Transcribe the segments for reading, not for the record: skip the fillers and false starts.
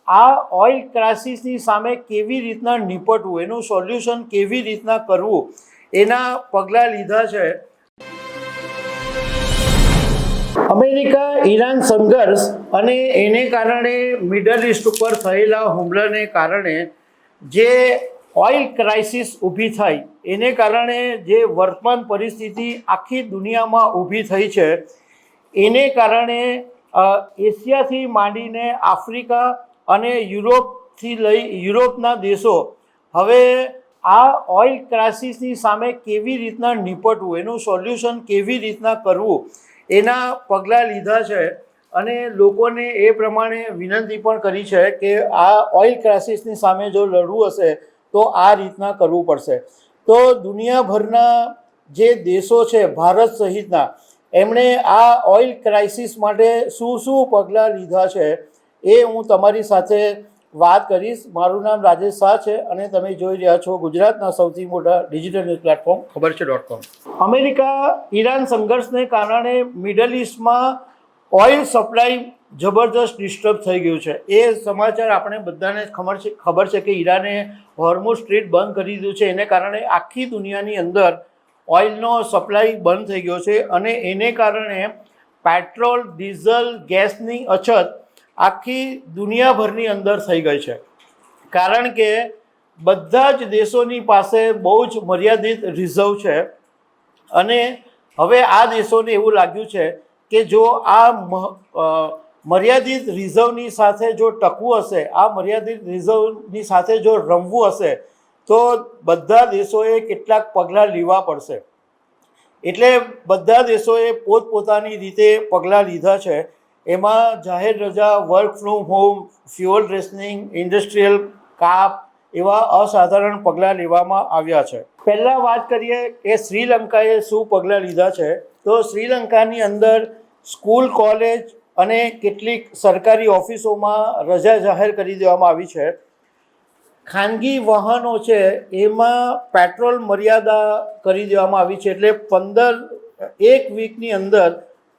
આ ઓઇલ ક્રાઇસિસની સામે કેવી રીતના નિપટવું, એનું સોલ્યુશન કેવી રીતના કરવું, એના પગલાં લીધા છે. અમેરિકા ઈરાન સંઘર્ષ અને એને કારણે મિડલ ઇસ્ટ ઉપર થયેલા હુમલાને કારણે જે ઓઇલ ક્રાઇસિસ ઊભી થઈ, એને કારણે જે વર્તમાન પરિસ્થિતિ આખી દુનિયામાં ઊભી થઈ છે, એને કારણે એશિયાથી માંડીને આફ્રિકા અને યુરોપના દેશો હવે આ ઓઇલ ક્રાઇસિસની સામે કેવી રીતના નિપટવું, એનું સોલ્યુશન કેવી રીતના કરવું, એના પગલાં લીધા છે. અને લોકોને એ પ્રમાણે વિનંતી પણ કરી છે કે આ ઓઇલ ક્રાઇસિસની સામે જો લડવું હશે તો આ રીતના કરવું પડશે. તો દુનિયાભરના જે દેશો છે, ભારત સહિતના, એમણે આ ઓઇલ ક્રાઇસિસ માટે શું શું પગલાં લીધા છે એ હું તમારી સાથે વાત કરીશ. મારું નામ રાજેશ શાહ છે અને તમે જોઈ રહ્યા છો ગુજરાતના સૌથી મોટા ડિજિટલ ન્યૂઝ પ્લેટફોર્મ ખબરછે.com. અમેરિકા ઈરાન સંઘર્ષને કારણે મિડલ ઇસ્ટમાં ઓઇલ સપ્લાય જબરદસ્ત ડિસ્ટર્બ થઈ ગયું છે. એ સમાચાર આપણે બધાને ખબર છે કે ઈરાને હોર્મુઝ સ્ટ્રીટ બંધ કરી દીધું છે. એને કારણે આખી દુનિયાની અંદર ઓઇલનો સપ્લાય બંધ થઈ ગયો છે અને એને કારણે પેટ્રોલ, ડીઝલ, ગેસની અછત આખી દુનિયાભરની અંદર થઈ ગઈ છે. કારણ કે બધા જ દેશોની પાસે બહુ જ મર્યાદિત રિઝર્વ છે અને હવે આ દેશોને એવું લાગ્યું છે કે જો આ મર્યાદિત રિઝર્વની સાથે જો ટકવું હશે, આ મર્યાદિત રિઝર્વની સાથે જો રમવું હશે તો બધા દેશોએ કેટલાક પગલાં લેવા પડશે. એટલે બધા દેશોએ પોતપોતાની રીતે પગલાં લીધા છે. એમાં જાહેર રજા, work from home, fuel rationing, industrial કાપ એવા અસાધારણ પગલાં લેવામાં આવ્યા છે. પહેલાં વાત કરીએ કે શ્રીલંકાએ શું પગલાં લીધા છે. તો શ્રીલંકાની અંદર સ્કૂલ, કોલેજ અને કેટલીક સરકારી ઓફિસોમાં રજા જાહેર કરી દેવામાં આવી છે. ખાનગી વાહનો છે એમાં પેટ્રોલ મર્યાદા કરી દેવામાં આવી છે. એટલે એક વીકની અંદર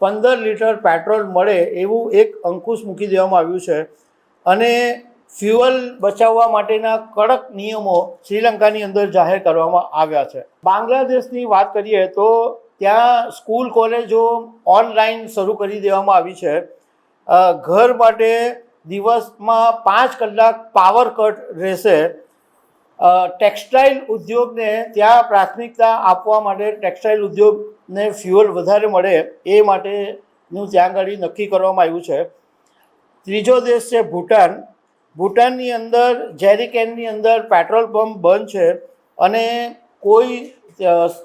15 લીટર પેટ્રોલ મળે એવું એક અંકુશ મૂકી દેવામાં આવ્યું છે. અને ફ્યુઅલ બચાવવા માટેના કડક નિયમો શ્રીલંકાની અંદર જાહેર કરવામાં આવ્યા છે. બાંગ્લાદેશની વાત કરીએ તો ત્યાં સ્કૂલ, કોલેજો ઓનલાઈન શરૂ કરી દેવામાં આવી છે. ઘર માટે દિવસમાં 5 કલાક પાવર કટ રહેશે. ટેક્સટાઇલ ઉદ્યોગને ત્યાં પ્રાથમિકતા આપવા માટે, ટેક્સટાઇલ ઉદ્યોગને ફ્યુઅલ વધારે મળે એ માટેનું ત્યાં આગળ નક્કી કરવામાં આવ્યું છે. ત્રીજો દેશ છે ભૂટાન. ભૂટાનની અંદર જેરીકેનની અંદર પેટ્રોલ પંપ બંધ છે અને કોઈ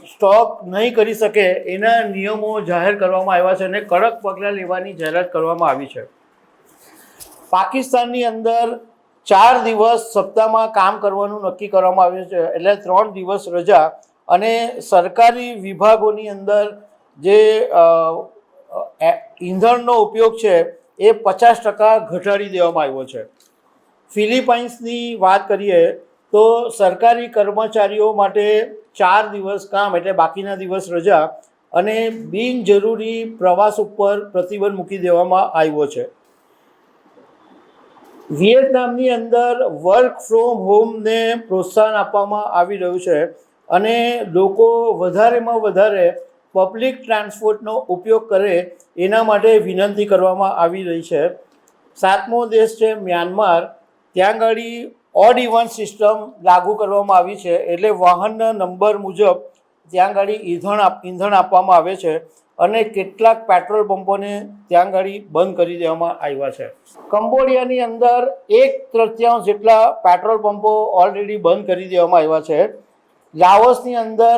સ્ટોક નહીં કરી શકે એના નિયમો જાહેર કરવામાં આવ્યા છે અને કડક પગલાં લેવાની જાહેરાત કરવામાં આવી છે. પાકિસ્તાનની અંદર 4 દિવસ સપ્તાહમાં કામ કરવાનું નક્કી કરવામાં આવ્યું છે. એટલે 3 દિવસ રજા અને સરકારી વિભાગોની અંદર જે ઈંધણનો ઉપયોગ છે એ 50% ઘટાડી દેવામાં આવ્યો છે. ફિલિપાઇન્સની વાત કરીએ તો સરકારી કર્મચારીઓ માટે 4 દિવસ કામ એટલે બાકીના દિવસ રજા અને બિનજરૂરી પ્રવાસ ઉપર પ્રતિબંધ મૂકી દેવામાં આવ્યો છે. વિયેતનામની અંદર વર્ક ફ્રોમ હોમને પ્રોત્સાહન આપવામાં આવી રહ્યું છે અને લોકો વધારેમાં વધારે પબ્લિક ટ્રાન્સપોર્ટનો ઉપયોગ કરે એના માટે વિનંતી કરવામાં આવી રહી છે. 7મો દેશ છે મ્યાનમાર. ત્યાં આગળ ઓડ ઇવન સિસ્ટમ લાગુ કરવામાં આવી છે. એટલે વાહનના નંબર મુજબ ત્યાં આગળ ઈંધણ આપવામાં આવે છે અને કેટલાક પેટ્રોલ પંપોને ત્યાં આગળ બંધ કરી દેવામાં આવ્યા છે. કંબોડિયાની અંદર 1/3 જેટલા પેટ્રોલ પંપો ઓલરેડી બંધ કરી દેવામાં આવ્યા છે. લાઓસની અંદર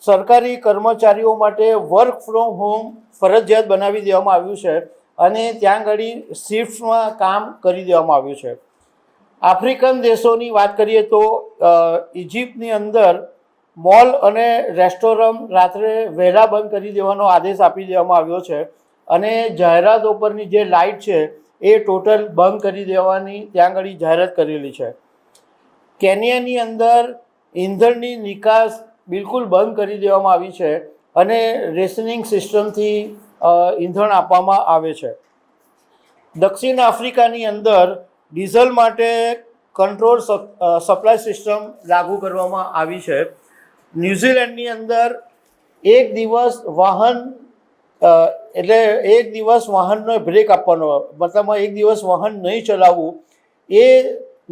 સરકારી કર્મચારીઓ માટે વર્ક ફ્રોમ હોમ ફરજિયાત બનાવી દેવામાં આવ્યું છે અને ત્યાં આગળ શિફ્ટમાં કામ કરી દેવામાં આવ્યું છે. આફ્રિકન દેશોની વાત કરીએ તો ઇજિપ્તની અંદર મોલ અને રેસ્ટોરન્ટ રાત્રે વહેલા બંધ કરી દેવાનો આદેશ આપી દેવામાં આવ્યો છે અને જાહેરાતો પરની જે લાઇટ છે એ ટોટલ બંધ કરી દેવાની ત્યાં આગળ જાહેરાત કરેલી છે. કેન્યાની અંદર ઈંધણની નિકાસ બિલકુલ બંધ કરી દેવામાં આવી છે અને રેશનિંગ સિસ્ટમથી ઈંધણ આપવામાં આવે છે. દક્ષિણ આફ્રિકાની અંદર ડીઝલ માટે કંટ્રોલ સપ્લાય સિસ્ટમ લાગુ કરવામાં આવી છે. ન્યૂઝીલેન્ડની અંદર એક દિવસ વાહન એટલે એક દિવસ વાહનનો બ્રેક આપવાનો, મતલબમાં એક દિવસ વાહન નહીં ચલાવવું, એ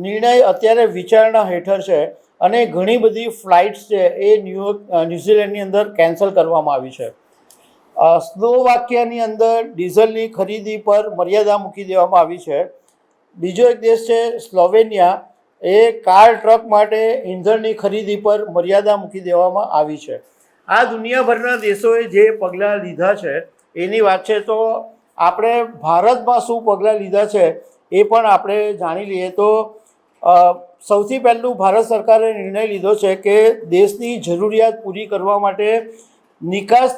નિર્ણય અત્યારે વિચારણા હેઠળ છે અને ઘણી બધી ફ્લાઇટ્સ છે એ ન્યૂઝીલેન્ડની અંદર કેન્સલ કરવામાં આવી છે. સ્લોવાકિયાની અંદર ડીઝલની ખરીદી પર મર્યાદા મૂકી દેવામાં આવી છે. બીજો એક દેશ છે સ્લોવેનિયા, એ કાર ટ્રક માટે ઈંધણની ખરીદી પર મર્યાદા મૂકી દેવામાં આવી છે. આ દુનિયાભરના દેશોએ જે પગલાં લીધા છે એની વાત છે. તો આપણે ભારતમાં શું પગલાં લીધા છે એ પણ આપણે જાણી લઈએ. તો સૌથી પહેલું ભારત સરકારે નિર્ણય લીધો છે કે દેશની જરૂરિયાત પૂરી કરવા માટે નિકાસ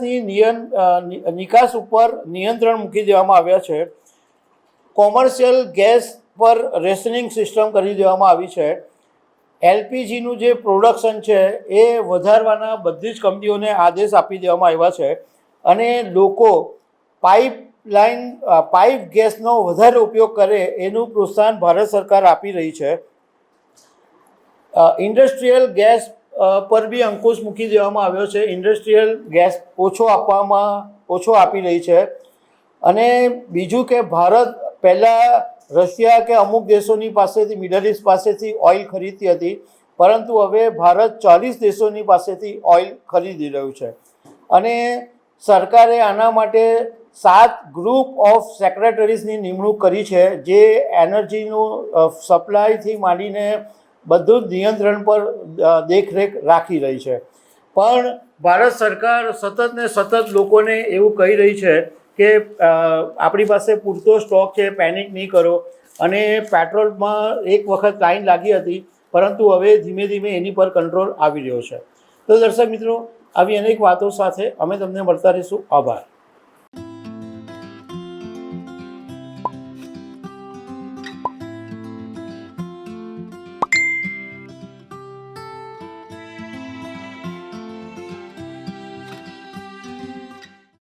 ઉપર નિયંત્રણ મૂકી દેવામાં આવ્યા છે. કોમર્શિયલ ગેસ પર રેશનિંગ સિસ્ટમ કરી દેવામાં આવી છે. એલપીજીનું જે પ્રોડક્શન છે એ વધારવાના બધી જ કંપનીઓને આદેશ આપી દેવામાં આવ્યા છે અને લોકો પાઇપ ગેસનો વધારે ઉપયોગ કરે એનું પ્રોત્સાહન ભારત સરકાર આપી રહી છે. ઇન્ડસ્ટ્રીયલ ગેસ પર બી અંકુશ મૂકી દેવામાં આવ્યો છે. ઇન્ડસ્ટ્રીયલ ગેસ ઓછો આપી રહી છે. અને બીજું કે ભારત પહેલાં રશિયા કે અમુક દેશોની પાસેથી, મિડલ ઇસ્ટ પાસેથી ઓઇલ ખરીદતી હતી, પરંતુ હવે ભારત 40 દેશોની પાસેથી ઓઇલ ખરીદી રહ્યું છે. અને સરકારે આના માટે 7 ગ્રુપ ઓફ સેક્રેટરીઝની નિમણૂક કરી છે, જે એનર્જીનું સપ્લાયથી માંડીને બધું જ નિયંત્રણ પર દેખરેખ રાખી રહી છે. પણ ભારત સરકાર સતત ને સતત લોકોને એવું કહી રહી છે કે આપણી પાસે પૂરતો સ્ટોક છે, પેનિક નહીં કરો. અને પેટ્રોલમાં એક વખત લાઈન લાગી હતી, પરંતુ હવે ધીમે ધીમે એની પર કંટ્રોલ આવી રહ્યો છે. તો દર્શક મિત્રો, આવી અનેક વાતો સાથે અમે તમને મળતા રહીશું. આભાર.